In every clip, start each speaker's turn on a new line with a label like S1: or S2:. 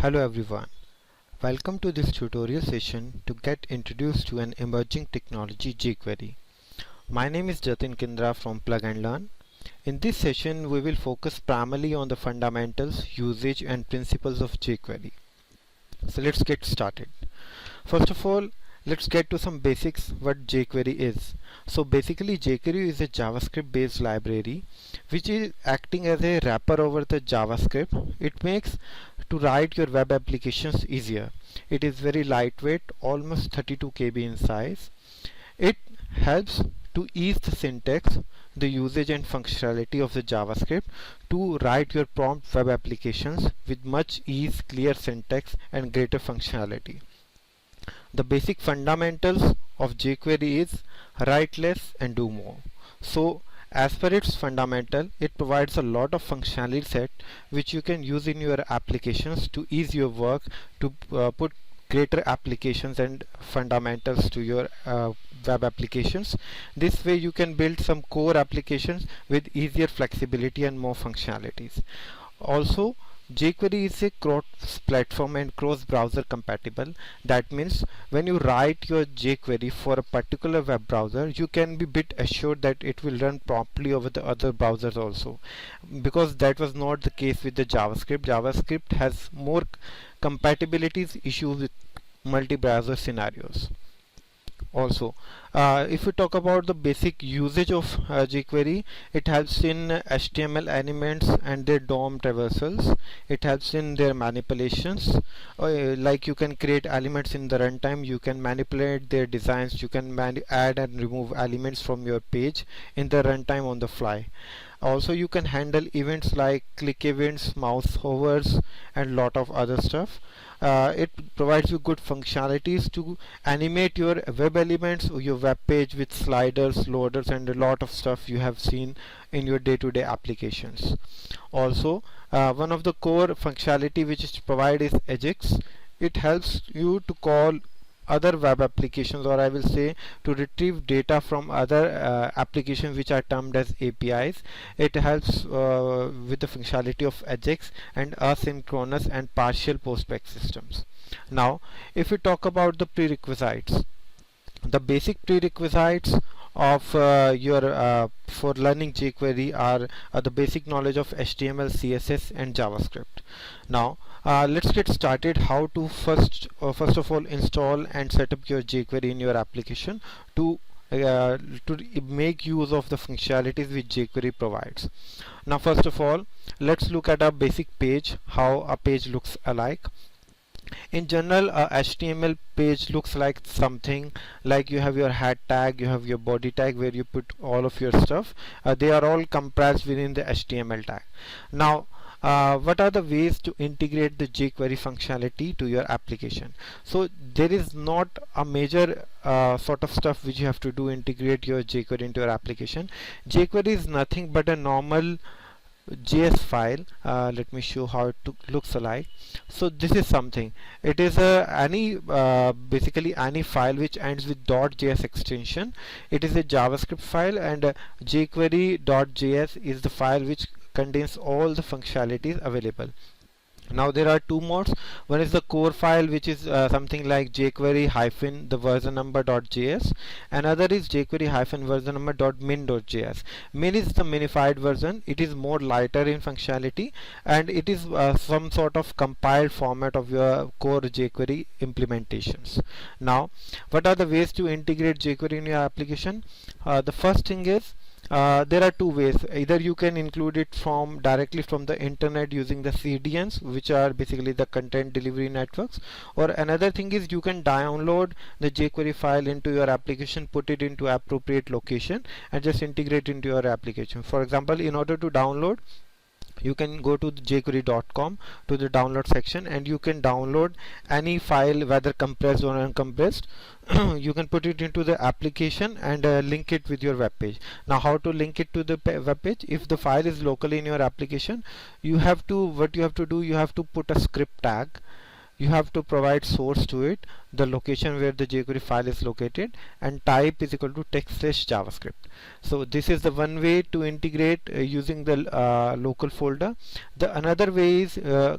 S1: Hello everyone, welcome to this tutorial session to get introduced to an emerging technology jQuery. My name is Jatin Kindra from Plug and Learn. In this session we will focus primarily on the fundamentals, usage and principles of jQuery. So let's get started. First of all, let's get to some basics what jQuery is. So basically jQuery is a JavaScript based library which is acting as a wrapper over the JavaScript. It makes to write your web applications easier. It is very lightweight, almost 32 KB in size. It helps to ease the syntax, the usage and functionality of the JavaScript to write your prompt web applications with much ease, clear syntax and greater functionality. The basic fundamentals of jQuery is write less and do more. So as per its fundamental, it provides a lot of functionality set which you can use in your applications to ease your work, to put greater applications and fundamentals to your web applications. This way you can build some core applications with easier flexibility and more functionalities. Also, jQuery is a cross-platform and cross-browser compatible. That means when you write your jQuery for a particular web browser, you can be bit assured that it will run properly over the other browsers also, because that was not the case with the JavaScript. JavaScript has more compatibilities issues with multi-browser scenarios. Also, if we talk about the basic usage of jQuery, it helps in HTML elements and their DOM traversals. It helps in their manipulations, like you can create elements in the runtime, you can manipulate their designs, you can add and remove elements from your page in the runtime on the fly. Also, you can handle events like click events, mouse hovers and lot of other stuff. It provides you good functionalities to animate your web elements or your web page with sliders, loaders and a lot of stuff you have seen in your day-to-day applications. Also, one of the core functionality which is provided is Ajax. It helps you to call other web applications, or I will say to retrieve data from other applications which are termed as APIs. It helps with the functionality of Ajax and asynchronous and partial postback systems. Now, if we talk about the prerequisites, the basic prerequisites of for learning jQuery are the basic knowledge of HTML, CSS and JavaScript. Now let's get started how to first of all install and set up your jQuery in your application to make use of the functionalities which jQuery provides. Now first of all, let's look at a basic page, how a page looks alike. In general, a HTML page looks like something like you have your head tag, you have your body tag where you put all of your stuff. They are all compressed within the HTML tag. Now what are the ways to integrate the jQuery functionality to your application? So there is not a major sort of stuff which you have to do integrate your jQuery into your application. jQuery is nothing but a normal JS file. Let me show how it looks like. So this is something, it is basically any file which ends with .js extension. It is a JavaScript file, and jQuery.js is the file which contains all the functionalities available. Now there are two modes. One is the core file, which is something like jQuery hyphen the version number.js. Another is jQuery hyphen version number.min.js. Min is the minified version. It is more lighter in functionality, and it is some sort of compiled format of your core jQuery implementations. Now, what are the ways to integrate jQuery in your application? The first thing is, there are two ways. Either you can include it directly from the internet using the CDNs, which are basically the content delivery networks, or another thing is you can download the jQuery file into your application, put it into appropriate location and just integrate into your application. For example, in order to download, you can go to jQuery.com to the download section and you can download any file, whether compressed or uncompressed. You can put it into the application and link it with your web page. Now how to link it to the web page? If the file is locally in your application, what you have to do, you have to put a script tag. you have to provide source to it, the location where the jQuery file is located, and type is equal to text/javascript. So this is the one way to integrate using the local folder. The another way is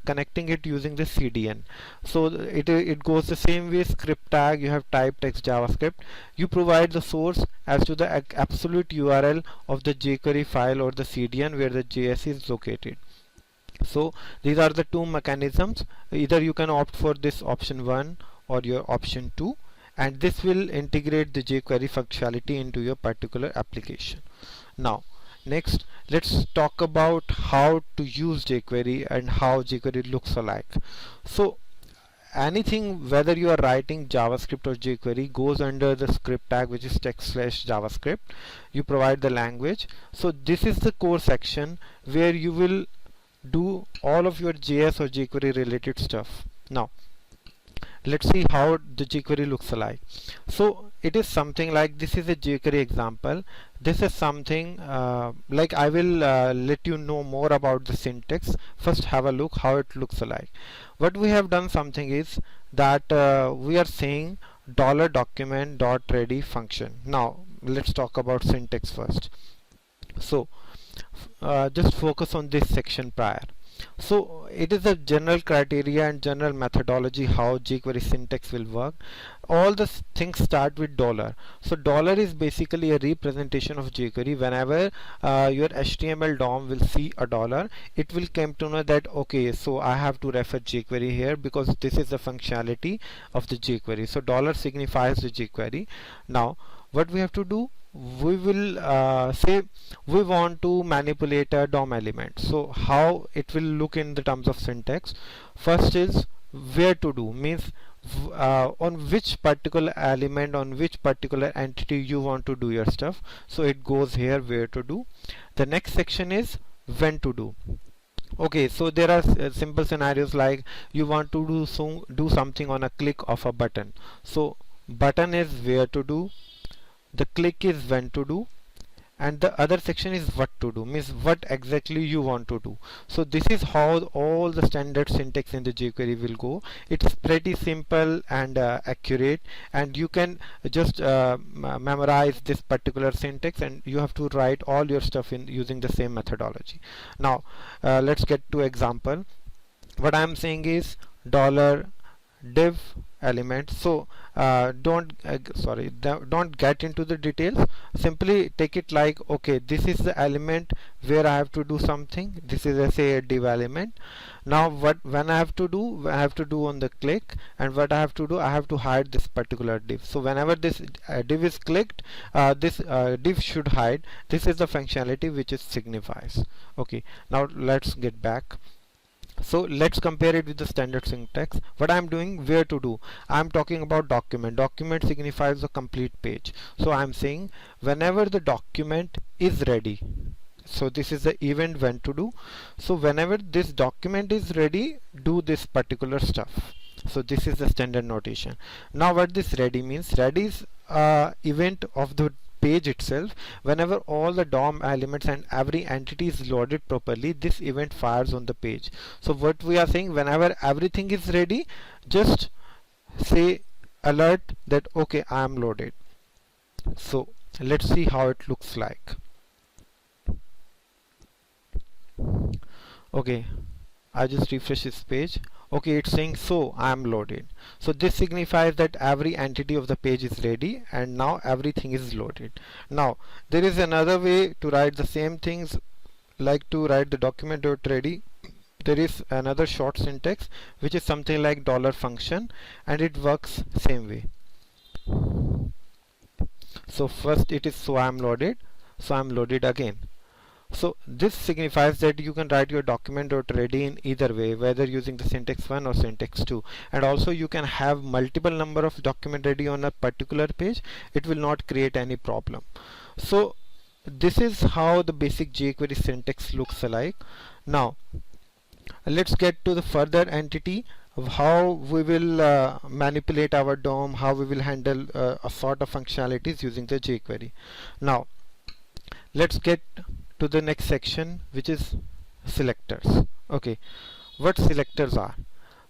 S1: connecting it using the CDN. So it goes the same way. Script tag, you have type text JavaScript, you provide the source as to the absolute URL of the jQuery file or the CDN where the JS is located. So these are the two mechanisms. Either you can opt for this option 1 or your option 2, and this will integrate the jQuery functionality into your particular application. Now next, let's talk about how to use jQuery and how jQuery looks alike. So anything, whether you are writing JavaScript or jQuery, goes under the script tag, which is text/javascript. You provide the language. So this is the core section where you will do all of your JS or jQuery related stuff. Now let's see how the jQuery looks like. So it is something like, this is a jQuery example. This is something like, I will let you know more about the syntax. First have a look how it looks like. What we have done something is that we are saying $document.ready function. Now let's talk about syntax first. So just focus on this section prior. So it is a general criteria and general methodology how jQuery syntax will work. All the things start with dollar. So dollar is basically a representation of jQuery. Whenever your HTML DOM will see a dollar, it will come to know that, okay, so I have to refer jQuery here because this is the functionality of the jQuery. So dollar signifies the jQuery. Now what we have to do, we will say we want to manipulate a DOM element. So how it will look in the terms of syntax. First is where to do, means on which particular element, on which particular entity you want to do your stuff. So it goes here, where to do. The next section is when to do. Okay, so there are simple scenarios like you want to do something on a click of a button. So button is where to do, the click is when to do, and the other section is what to do, means what exactly you want to do. So this is how all the standard syntax in the jQuery will go. It's pretty simple and accurate, and you can just memorize this particular syntax, and you have to write all your stuff in using the same methodology. Now let's get to example. What I am saying is $div element. So don't get into the details, simply take it like, okay, this is the element where I have to do something. This is say a div element. Now when I have to do on the click, and what I have to do, I have to hide this particular div. So whenever this div is clicked, this div should hide. This is the functionality which it signifies. Okay, now let's get back. So let's compare it with the standard syntax. What I am doing, where to do, I am talking about document. Document signifies the complete page. So I am saying whenever the document is ready. So this is the event when to do. So whenever this document is ready, do this particular stuff. So this is the standard notation. Now what this ready means, ready is event of the page itself. Whenever all the DOM elements and every entity is loaded properly, this event fires on the page. So what we are saying, whenever everything is ready, just say alert that, okay, I am loaded. So let's see how it looks like. Okay, I just refresh this page. Okay, it's saying, so I am loaded. So this signifies that every entity of the page is ready, and now everything is loaded. Now there is another way to write the same things, like to write the document.ready. There is another short syntax which is something like $function, and it works same way. So first it is, so I am loaded, so I am loaded again. So this signifies that you can write your document.ready in either way, whether using the syntax 1 or syntax 2, and also you can have multiple number of document ready on a particular page. It will not create any problem. So this is how the basic jQuery syntax looks like. Now let's get to the further entity of how we will manipulate our DOM, how we will handle a sort of functionalities using the jQuery. Now let's get to the next section, which is selectors. Okay, what selectors are?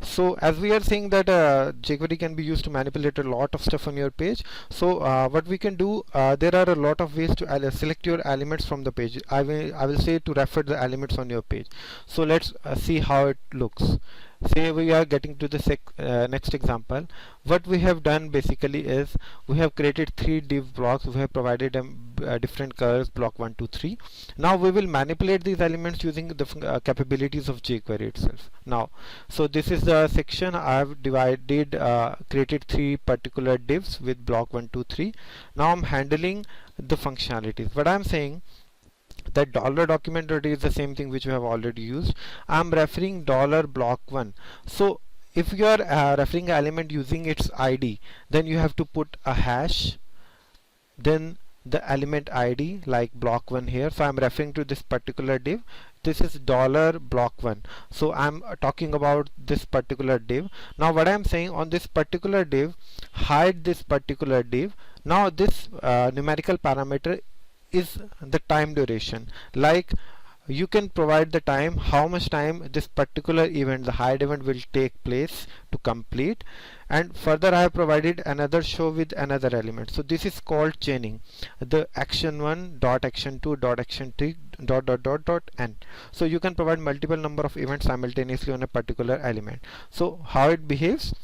S1: So as we are saying that jQuery can be used to manipulate a lot of stuff on your page. So what we can do, there are a lot of ways to select your elements from the page. I will say to refer the elements on your page. So let's see how it looks. Say we are getting to the next example. What we have done basically is we have created 3 div blocks. We have provided them different colors, block 1, 2, 3. Now we will manipulate these elements using the capabilities of jQuery itself. Now, so this is the section I have created 3 particular divs with block 1, 2, 3. Now I'm handling the functionalities. What I'm saying, that dollar document is the same thing which we have already used. I'm referring dollar block 1. So if you are referring an element using its ID, then you have to put a hash, then the element ID like block 1 here. So I'm referring to this particular div. This is dollar block 1. So I'm talking about this particular div. Now what I'm saying, on this particular div, hide this particular div. Now this numerical parameter is the time duration. Like you can provide the time, how much time this particular event, the hide event, will take place to complete. And further I have provided another show with another element. So this is called chaining. The action1 dot action2 dot action3 dot end. So you can provide multiple number of events simultaneously on a particular element. So how it behaves: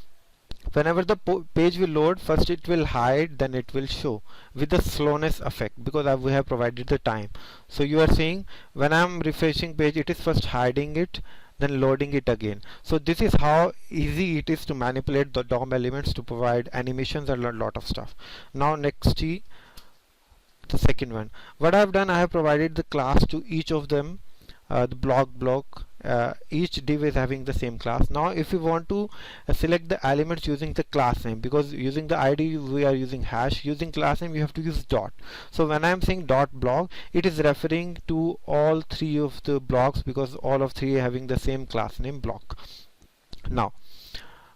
S1: whenever the page will load, first it will hide, then it will show with the slowness effect, because we have provided the time. So you are saying when I am refreshing page, it is first hiding it, then loading it again. So this is how easy it is to manipulate the DOM elements to provide animations and a lot of stuff. Now next, the second one, what I have done, I have provided the class to each of them. The block, each div is having the same class. Now if you want to select the elements using the class name, because using the ID we are using hash, using class name you have to use dot. So when I am saying dot block, it is referring to all 3 of the blocks, because all of 3 are having the same class name block. Now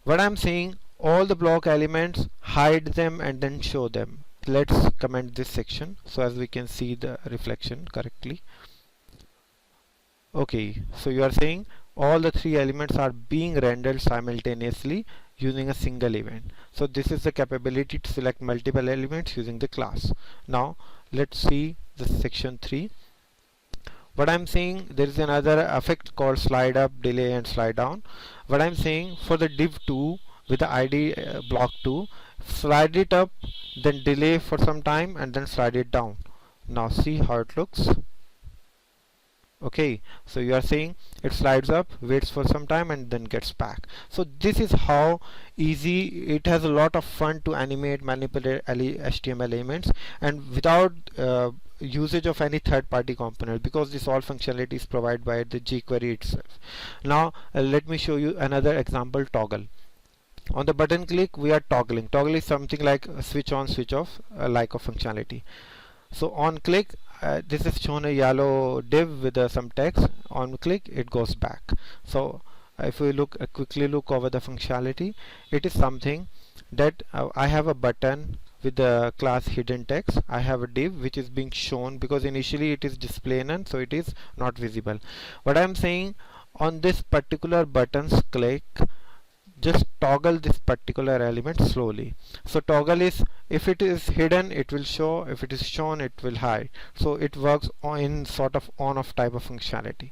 S1: what I am saying, all the block elements, hide them and then show them. Let's comment this section so as we can see the reflection correctly. Okay, so you are saying all the 3 elements are being rendered simultaneously using a single event. So this is the capability to select multiple elements using the class. Now let's see the section 3. What I'm saying, there is another effect called slide up, delay and slide down. What I'm saying, for the div 2 with the ID block 2, slide it up, then delay for some time and then slide it down. Now see how it looks. Okay, so you are saying it slides up, waits for some time and then gets back. So this is how easy it has. A lot of fun to animate, manipulate HTML elements, and without usage of any third-party component, because this all functionality is provided by the jQuery itself. Now let me show you another example, toggle. On the button click we are toggling. Toggle is something like switch on, switch off, like a functionality. So on click, this is shown a yellow div with some text. On click it goes back. So if we quickly look over the functionality, it is something that I have a button with the class hidden text. I have a div which is being shown, because initially it is display none, so it is not visible. What I am saying, on this particular button's click, just toggle this particular element slowly. So toggle is, if it is hidden it will show, if it is shown it will hide. So it works in sort of on off type of functionality.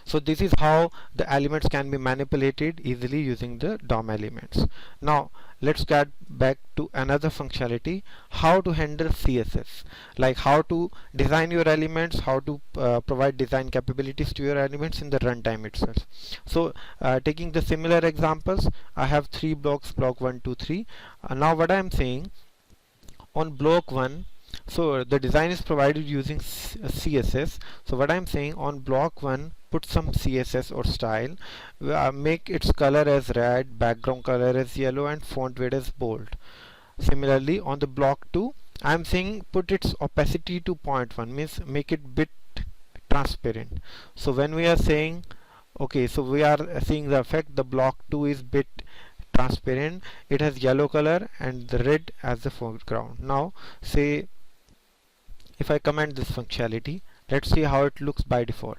S1: So this is how the elements can be manipulated easily using the DOM elements. Now let's get back to another functionality, how to handle CSS, like how to design your elements, how to provide design capabilities to your elements in the runtime itself. So taking the similar examples, I have 3 blocks, block 1, 2, 3. Now what I am saying, on block 1, so the design is provided using CSS. So what I'm saying, on block 1, put some CSS or style, make its color as red, background color as yellow and font weight as bold. Similarly on the block 2, I'm saying put its opacity to 0.1, means make it bit transparent. So when we are saying, okay, so we are seeing the effect, the block 2 is bit transparent, it has yellow color and the red as the foreground. Now say if I comment this functionality, let's see how it looks by default.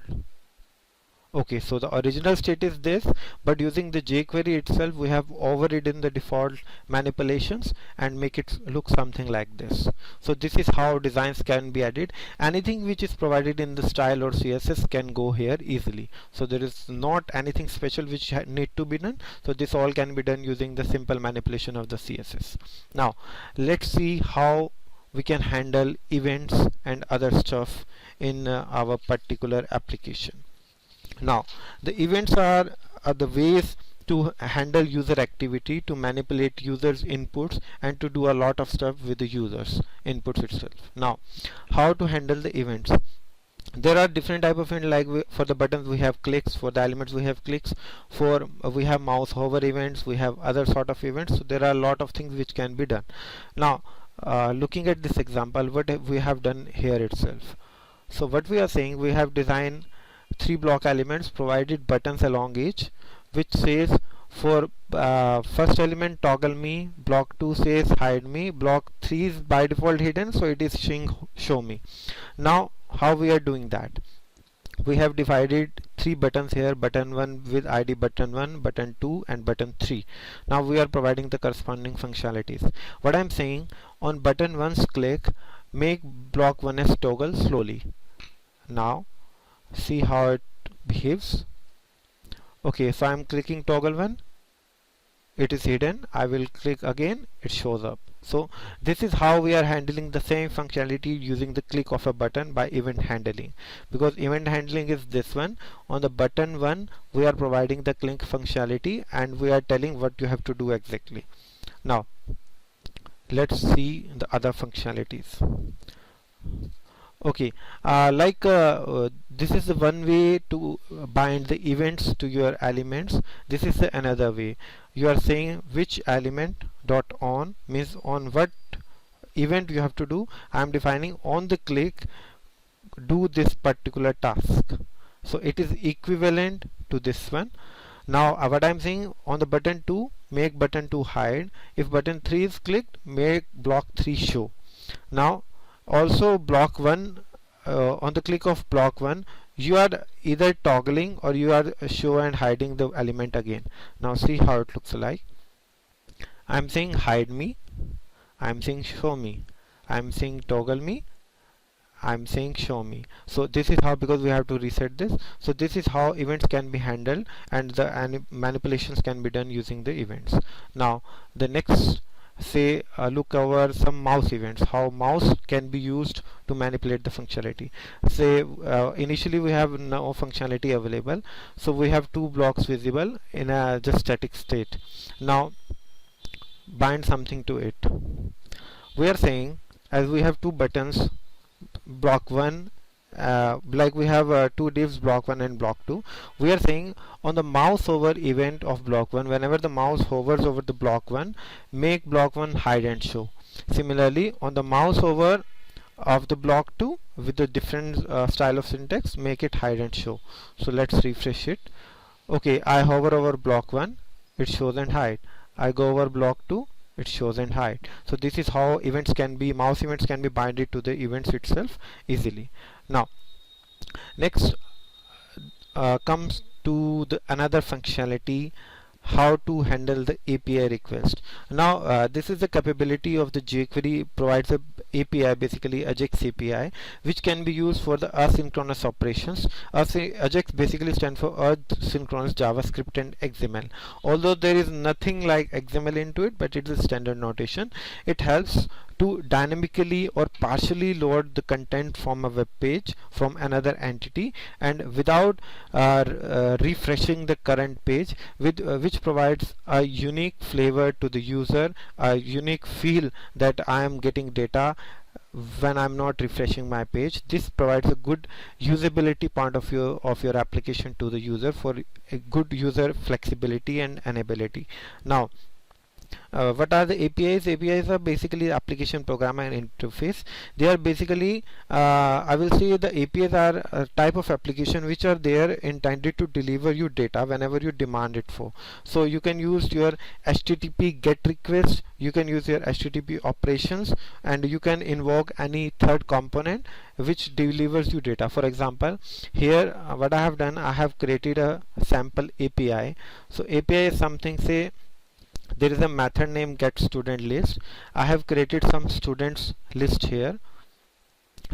S1: Okay, so the original state is this, but using the jQuery itself, we have overridden the default manipulations and make it look something like this. So this is how designs can be added. Anything which is provided in the style or CSS can go here easily. So there is not anything special which need to be done. So this all can be done using the simple manipulation of the CSS. Now let's see how we can handle events and other stuff in our particular application. Now, the events are the ways to handle user activity, to manipulate users' inputs, and to do a lot of stuff with the users' inputs itself. Now, how to handle the events? There are different type of events, like for the buttons we have clicks, for the elements we have clicks, for we have mouse hover events, we have other sort of events. So there are a lot of things which can be done. Now, looking at this example, what we have done here itself. So what we are saying, we have designed 3 block elements, provided buttons along each, which says for first element toggle me, block 2 says hide me, block 3 is by default hidden, so it is showing show me. Now how we are doing that? We have divided 3 buttons here, button 1 with ID button 1, button 2 and button 3. Now we are providing the corresponding functionalities. What I am saying, on button 1's click, make block 1 as toggle slowly. Now see how it behaves. Okay, so I'm clicking toggle 1, it is hidden. I will click again, it shows up. So this is how we are handling the same functionality using the click of a button by event handling, because event handling is this one. On the button 1 we are providing the click functionality and we are telling what you have to do exactly. Now let's see the other functionalities. Okay, this is the one way to bind the events to your elements. This is the another way. You are saying which element dot on means on what event you have to do. I am defining on the click do this particular task. So it is equivalent to this one. Now what I am saying, on the button 2 make button 2 hide. If button 3 is clicked, make block 3 show. Now also block 1, on the click of block 1 you are either toggling or you are show and hiding the element again. Now see how it looks like. I'm saying hide me, I'm saying show me, I'm saying toggle me, I'm saying show me. So this is how, because we have to reset this. So this is how events can be handled and the manipulations can be done using the events. Now the next, say look over some mouse events, how mouse can be used to manipulate the functionality. Say initially we have no functionality available, so we have 2 blocks visible in a just static state. Now bind something to it. We are saying, as we have 2 buttons, block 1, like we have 2 divs, block 1 and block 2. We are saying on the mouse hover event of block 1, whenever the mouse hovers over the block 1, make block 1 hide and show. Similarly, on the mouse hover of the block 2 with a different style of syntax, make it hide and show. So let's refresh it. Okay, I hover over block 1, it shows and hide. I go over block 2, it shows and hide. So this is how events can be, mouse events can be binded to the events itself easily. Now next comes to the another functionality, how to handle the API request. Now this is the capability of the jQuery, provides a API, basically AJAX API, which can be used for the asynchronous operations. AJAX basically stands for asynchronous JavaScript and XML. Although there is nothing like XML into it, but it is standard notation. It helps to dynamically or partially load the content from a web page from another entity, and without refreshing the current page, with which provides a unique flavor to the user, a unique feel that I am getting data when I'm not refreshing my page. This provides a good usability point of view of your application to the user for a good user flexibility and enability. Now What are the APIs? APIs are basically application program and interface. They are basically, I will say, the APIs are a type of application which are there intended to deliver you data whenever you demand it for. So you can use your HTTP GET request, you can use your HTTP operations, and you can invoke any third component which delivers you data. For example, here what I have done, I have created a sample API. So API is something, say there is a method named get student list. I have created some students list here,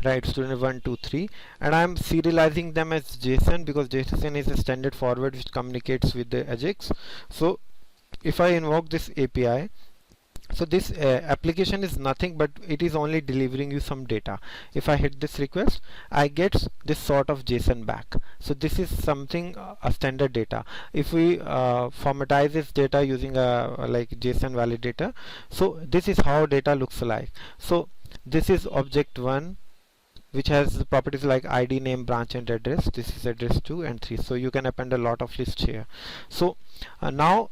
S1: right? Student 1 2 3, and I am serializing them as JSON because JSON is a standard format which communicates with the Ajax. So if I invoke this API, so this application is nothing but it is only delivering you some data. If I hit this request, I get this sort of JSON back. So this is something a standard data. If we formatize this data using a like JSON validator, so this is how data looks like. So this is object 1, which has the properties like ID, name, branch, and address. This is address 2 and 3. So you can append a lot of lists here. So now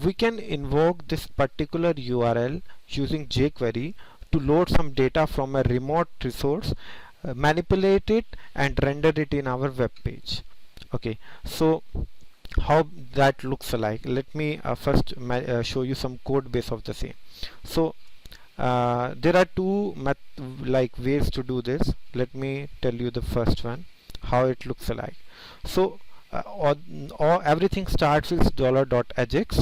S1: we can invoke this particular URL using jQuery to load some data from a remote resource, manipulate it and render it in our web page. Okay, so how that looks like, let me first show you some code base of the same. So there are two ways to do this. Let me tell you the first one, how it looks like. So or everything starts with $.ajax.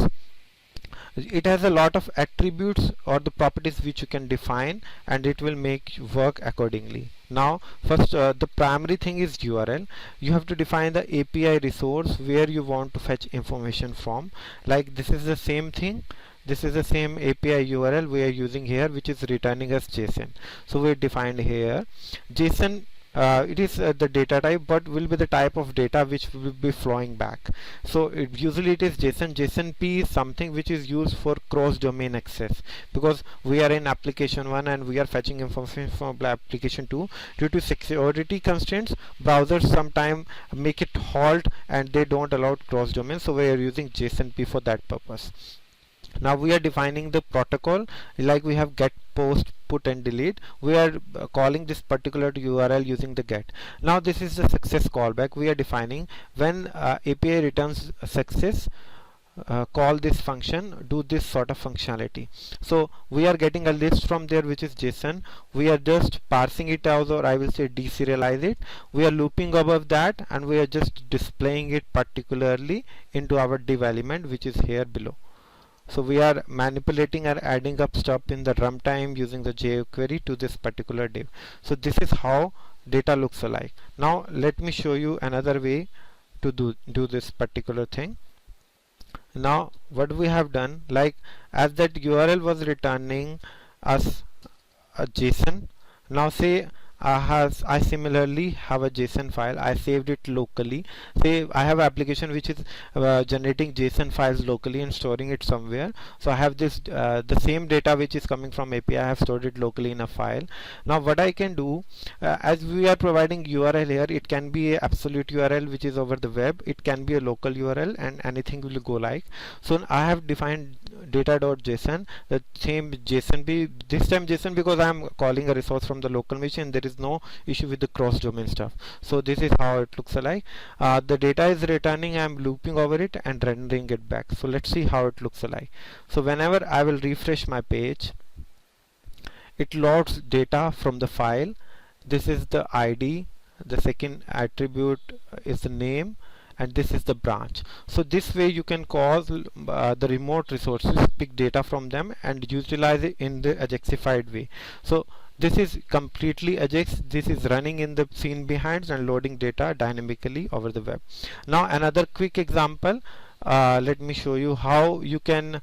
S1: It has a lot of attributes or the properties which you can define, and it will make you work accordingly. Now first, the primary thing is URL. You have to define the API resource where you want to fetch information from. Like this is the same thing, this is the same API URL we are using here, which is returning as JSON. So we defined here JSON. It is the data type, but will be the type of data which will be flowing back. So usually it is JSON. JSON-P is something which is used for cross-domain access, because we are in application 1 and we are fetching information from application 2. Due to security constraints, browsers sometimes make it halt and they don't allow cross-domain. So we are using JSON-P for that purpose. Now we are defining the protocol, like we have get, post, put and delete. We are calling this particular URL using the get. Now this is the success callback. We are defining when API returns success, call this function, do this sort of functionality. So we are getting a list from there which is JSON. We are just parsing it out, or I will say deserialize it. We are looping above that and we are just displaying it particularly into our div element, which is here below. So we are manipulating or adding up stuff in the runtime using the jQuery to this particular div. So this is how data looks like. Now let me show you another way to do this particular thing. Now what we have done, like as that URL was returning us a JSON. Now say I similarly have a JSON file. I saved it locally. Say I have an application which is generating JSON files locally and storing it somewhere. So I have this the same data which is coming from API. I have stored it locally in a file. Now what I can do, as we are providing URL here, it can be an absolute URL which is over the web. It can be a local URL, and anything will go like. So I have defined data.json, the same JSON. This time JSON because I am calling a resource from the local machine. There is no issue with the cross domain stuff. So this is how it looks like. The data is returning, I am looping over it and rendering it back. So let's see how it looks like. So whenever I will refresh my page, it loads data from the file. This is the ID, the second attribute is the name, and this is the branch. So this way you can cause the remote resources, pick data from them and utilize it in the Ajaxified way. So this is completely Ajax. This is running in the scene behind and loading data dynamically over the web. Now another quick example, let me show you how you can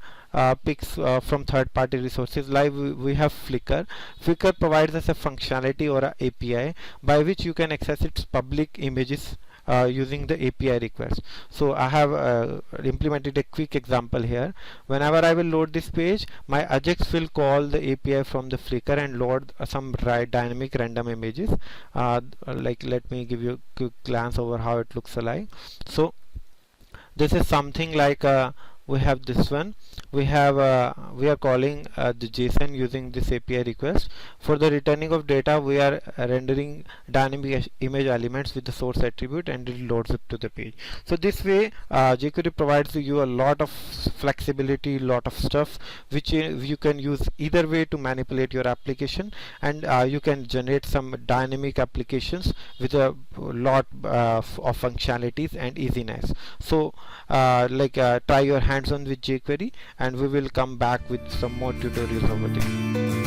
S1: pick from third-party resources. Like we have Flickr. Flickr provides us a functionality or a API by which you can access its public images using the API request. So I have implemented a quick example here. Whenever I will load this page, my Ajax will call the API from the Flickr and load some dynamic random images. Like let me give you a quick glance over how it looks like. So this is something like we have this one. We are calling the JSON using this API request. For the returning of data, we are rendering dynamic image elements with the source attribute, and it loads up to the page. So this way jQuery provides you a lot of flexibility, lot of stuff which you can use either way to manipulate your application, and you can generate some dynamic applications with a lot of functionalities and easiness. So try your hands on with jQuery, and we will come back with some more tutorials over there.